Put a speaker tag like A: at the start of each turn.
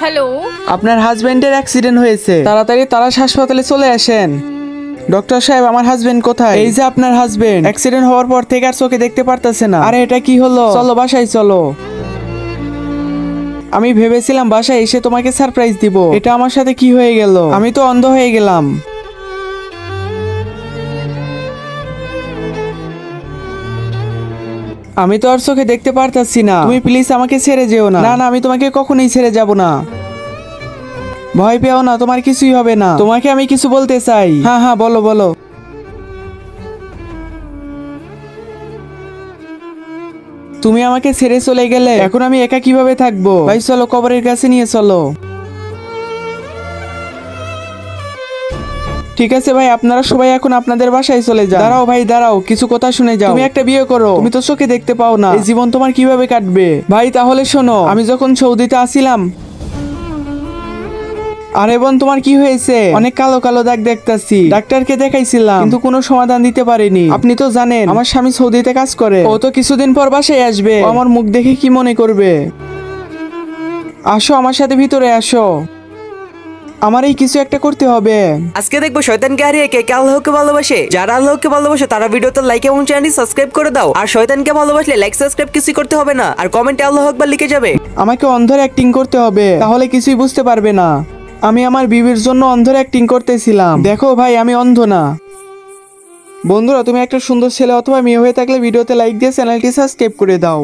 A: Hello,
B: আপনার হাজবেন্ডের accident হয়েছে, তাড়াতাড়ি তারাস হাসপাতালে চলে আসেন। ডক্টর সাহেব, আমার হাজবেন্ড কোথায়? এই যে আপনার হাজবেন্ড, অ্যাক্সিডেন্ট হওয়ার পর থেকে আর চোখে দেখতে পারতেছে না। আরে এটা কি হলো? চলো বাসায় চলো। আমি ভেবেছিলাম বাসায় এসে তোমাকে সারপ্রাইজ দিব, এটা আমার সাথে কি হয়ে গেল? আমি তো অন্ধ হয়ে গেলাম। আমি তো আর চোখে দেখতে পারতাছি না। তুমি প্লিজ আমাকে ছেড়ে যেও না। না না, আমি তোমাকে কখনোই ছেড়ে যাব না। ভয় পেও না, তোমার কিছুই হবে না। তোমাকে আমি কিছু বলতে চাই। হ্যাঁ হ্যাঁ, বলো বলো। তুমি আমাকে ছেড়ে চলে গেলে এখন আমি একা কিভাবে থাকবো? ভাই চলো, কবরের কাছে নিয়ে চলো। ঠিক আছে ভাই, আপনারা সবাই এখন আপনাদের বাসায় চলে যান। দাঁড়াও ভাই দাঁড়াও, কিছু কথা শুনে যাও। তুমি একটা বিয়ে করো, তুমি তো চোখে দেখতে পাও না, এই জীবন তোমার কিভাবে কাটবে? ভাই তাহলে শোনো, আমি যখন সৌদিতে আসিলাম। আরে বোন, তোমার কি হয়েছে? অনেক কালো কালো দাগ দেখতাছি। ডাক্তারকে দেখাইছিলাম কিন্তু কোনো সমাধান দিতে পারেনি। আপনি তো জানেন আমার স্বামী সৌদিতে কাজ করে, ও তো কিছুদিন পর বাসায় আসবে। ও আমার মুখ দেখে কি মনে করবে? আসো আমার সাথে ভিতরে আসো, আমার এই কিছু একটা করতে হবে।
C: আজকে দেখবো শয়তানকে হারিয়ে কে কে আল্লাহকে ভালোবাসে। যারা আল্লাহকে ভালোবাসে তারা ভিডিওতে লাইক এবং চ্যানেল সাবস্ক্রাইব করে দাও। আর শয়তানকে ভালোবাসলে লাইক সাবস্ক্রাইব কিছুই করতে হবে না, আর কমেন্টে আল্লাহু আকবার লিখে যাবে।
B: আমাকে অন্ধের অ্যাক্টিং করতে হবে, তাহলে কিছুই বুঝতে পারবে না। আমি আমার বিবির জন্য অন্ধের অ্যাক্টিং করতেছিলাম। দেখো ভাই, আমি অন্ধ না। বন্ধুরা, তুমি একটা সুন্দর ছেলে অথবা মেয়ে হয়ে থাকলে ভিডিওতে লাইক দিয়ে চ্যানেলটি সাবস্ক্রাইব করে দাও।